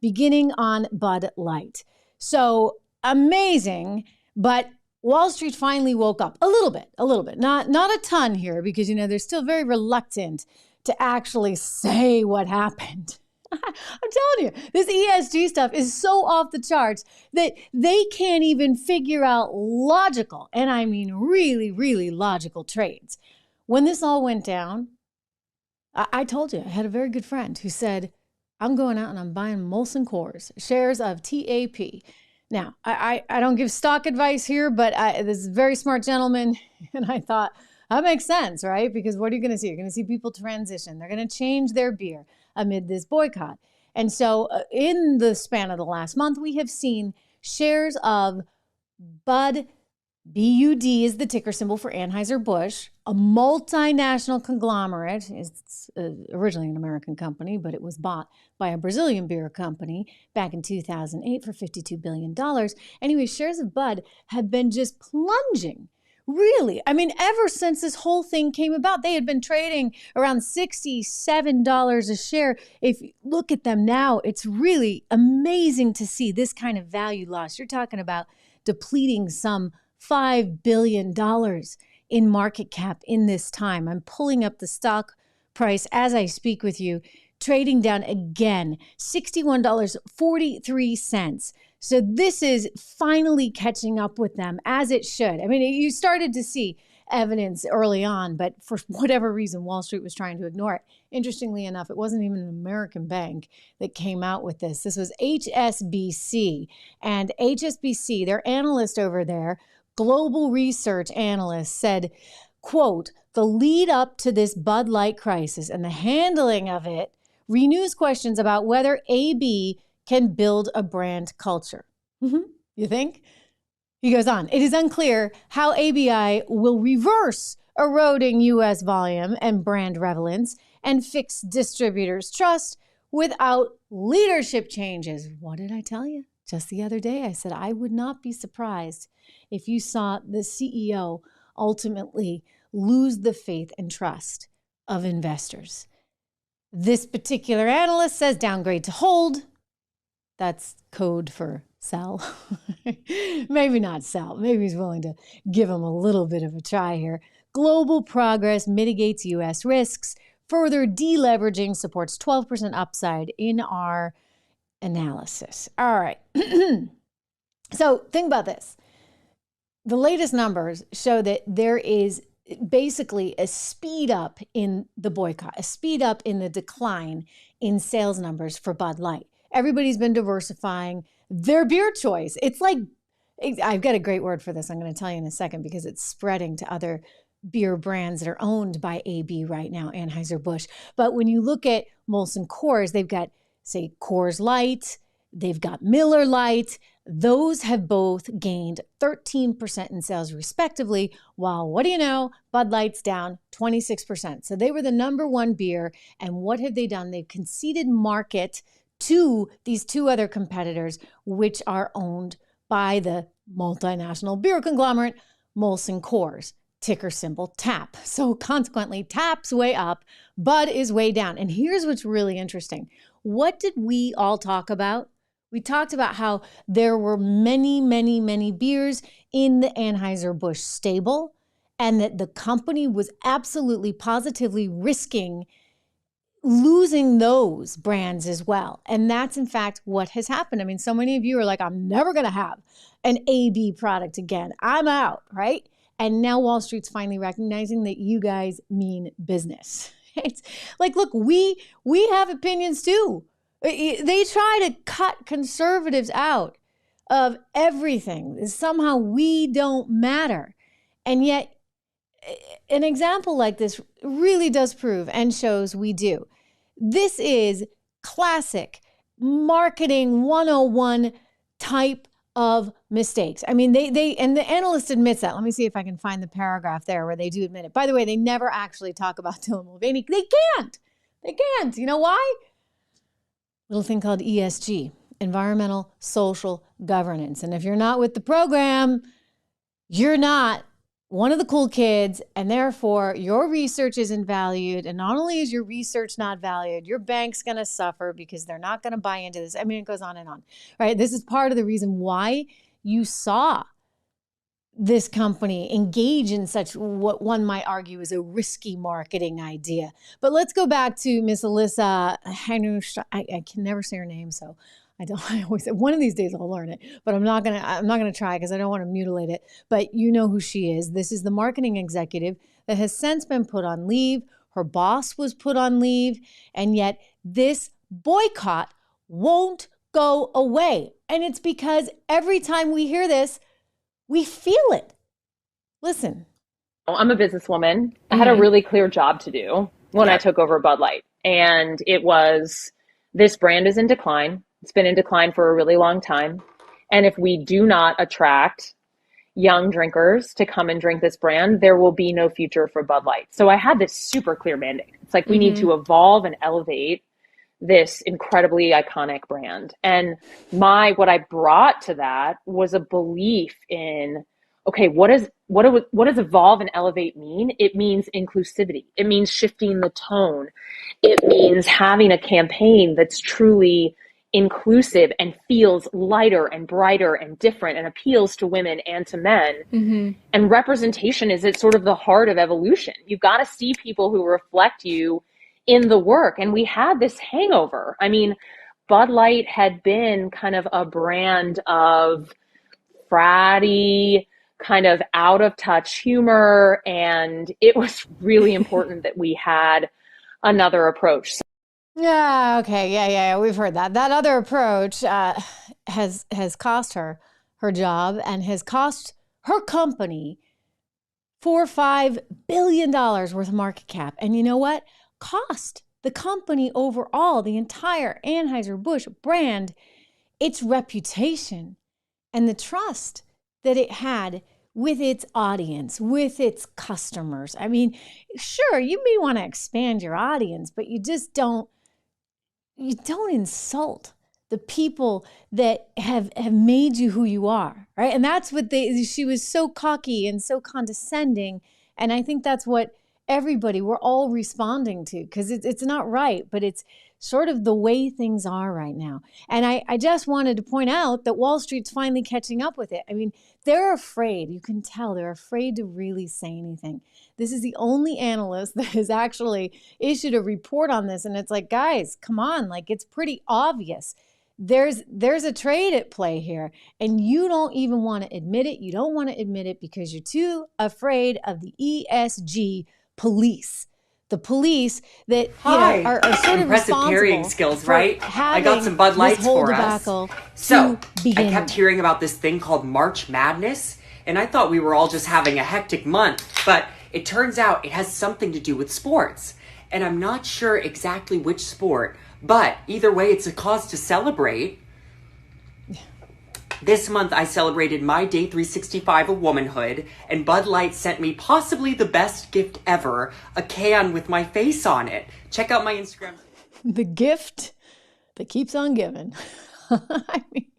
beginning on Bud Light. So amazing, but Wall Street finally woke up a little bit, not a ton here because, they're still very reluctant to actually say what happened. I'm telling you, this ESG stuff is so off the charts that they can't even figure out logical, and I mean really, really logical trades. When this all went down, I told you, I had a very good friend who said, I'm going out and I'm buying Molson Coors, shares of TAP. Now, I don't give stock advice here, but this very smart gentleman, and I thought, that makes sense, right? Because what are you going to see? You're going to see people transition. They're going to change their beer amid this boycott. And so in the span of the last month, we have seen shares of Bud, BUD is the ticker symbol for Anheuser-Busch, a multinational conglomerate. It's originally an American company, but it was bought by a Brazilian beer company back in 2008 for $52 billion. Anyway, shares of Bud have been just plunging. Really, I mean, ever since this whole thing came about, they had been trading around $67 a share. If you look at them now, it's really amazing to see this kind of value loss. You're talking about depleting some $5 billion in market cap in this time. I'm pulling up the stock price as I speak with you, trading down again, $61.43. So this is finally catching up with them as it should. I mean, you started to see evidence early on, but for whatever reason, Wall Street was trying to ignore it. Interestingly enough, it wasn't even an American bank that came out with this. This was HSBC. And HSBC, their analyst over there, global research analyst, said, quote, the lead up to this Bud Light crisis and the handling of it renews questions about whether AB can build a brand culture. You think? He goes on, it is unclear how ABI will reverse eroding U.S. volume and brand relevance and fix distributors' trust without leadership changes. What did I tell you? Just the other day, I said I would not be surprised if you saw the CEO ultimately lose the faith and trust of investors. This particular analyst says downgrade to hold. That's code for sell. Maybe not sell. Maybe he's willing to give him a little bit of a try here. Global progress mitigates U.S. risks. Further deleveraging supports 12% upside in our analysis. All right. So think about this. The latest numbers show that there is basically a speed up in the boycott, a speed up in the decline in sales numbers for Bud Light. Everybody's been diversifying their beer choice. It's like, I've got a great word for this. I'm going to tell you in a second because it's spreading to other beer brands that are owned by AB right now, Anheuser-Busch. But when you look at Molson Coors, they've got, say, Coors Light, they've got Miller Lite. Those have both gained 13% in sales respectively, while, what do you know, Bud Light's down 26%. So they were the number one beer. And what have they done? They've conceded market to these two other competitors, which are owned by the multinational beer conglomerate Molson Coors, ticker symbol TAP. So consequently, TAP's way up, Bud is way down. And here's what's really interesting. What did we all talk about? We talked about how there were many, many, many beers in the Anheuser-Busch stable, and that the company was absolutely positively risking losing those brands as well. And that's in fact what has happened. I mean, so many of you are like, I'm never going to have an AB product again. I'm out, right? And now Wall Street's finally recognizing that you guys mean business. It's like, look, we have opinions too. They try to cut conservatives out of everything. Somehow we don't matter. And yet an example like this really does prove and shows we do. This is classic marketing 101 type of mistakes. I mean, they and the analyst admits that. Let me see if I can find the paragraph there where they do admit it. By the way, they never actually talk about Dylan Mulvaney. They can't. You know why? Little thing called ESG, environmental, social governance. And if you're not with the program, you're not one of the cool kids, and therefore your research isn't valued. And not only is your research not valued, your bank's going to suffer because they're not going to buy into this. I mean, it goes on and on, right? This is part of the reason why you saw this company engage in such what one might argue is a risky marketing idea. But let's go back to Miss Alyssa Hanush. I can never say her name, so I always say one of these days I'll learn it, but I'm not gonna try because I don't want to mutilate it. But you know who she is. This is the marketing executive that has since been put on leave. Her boss was put on leave, and yet this boycott won't go away. And it's because every time we hear this, we feel it. Listen. I'm a businesswoman. I had a really clear job to do when I took over Bud Light. And it was, this brand is in decline. It's been in decline for a really long time. And if we do not attract young drinkers to come and drink this brand, there will be no future for Bud Light. So I had this super clear mandate. It's like, we need to evolve and elevate this incredibly iconic brand. And what I brought to that was a belief in, okay, what does evolve and elevate mean? It means inclusivity. It means shifting the tone. It means having a campaign that's truly inclusive and feels lighter and brighter and different and appeals to women and to men. And representation is at sort of the heart of evolution. You've got to see people who reflect you in the work. And we had this hangover. I mean, Bud Light had been kind of a brand of fratty, kind of out of touch humor. And it was really important that we had another approach. Yeah, okay. Yeah. We've heard that. That other approach has cost her job and has cost her company $4-5 billion worth of market cap. And you know what? Cost the company overall, the entire Anheuser-Busch brand, its reputation and the trust that it had with its audience, with its customers. I mean, sure, you may want to expand your audience, but you don't insult the people that have made you who you are, right? And that's what she was so cocky and so condescending. And I think that's what we're all responding to, because it's not right, but it's sort of the way things are right now. And I just wanted to point out that Wall Street's finally catching up with it. I mean, they're afraid. You can tell they're afraid to really say anything. This is the only analyst that has actually issued a report on this. And it's like, guys, come on. Like, it's pretty obvious. There's a trade at play here, and you don't even want to admit it. You don't want to admit it because you're too afraid of the ESG police. The police that are sort of impressive carrying skills, right? I got some Bud Lights for us. So I kept hearing about this thing called March Madness, and I thought we were all just having a hectic month, but it turns out it has something to do with sports. And I'm not sure exactly which sport, but either way, it's a cause to celebrate. This month, I celebrated my day 365 of womanhood, and Bud Light sent me possibly the best gift ever, a can with my face on it. Check out my Instagram. The gift that keeps on giving. I mean,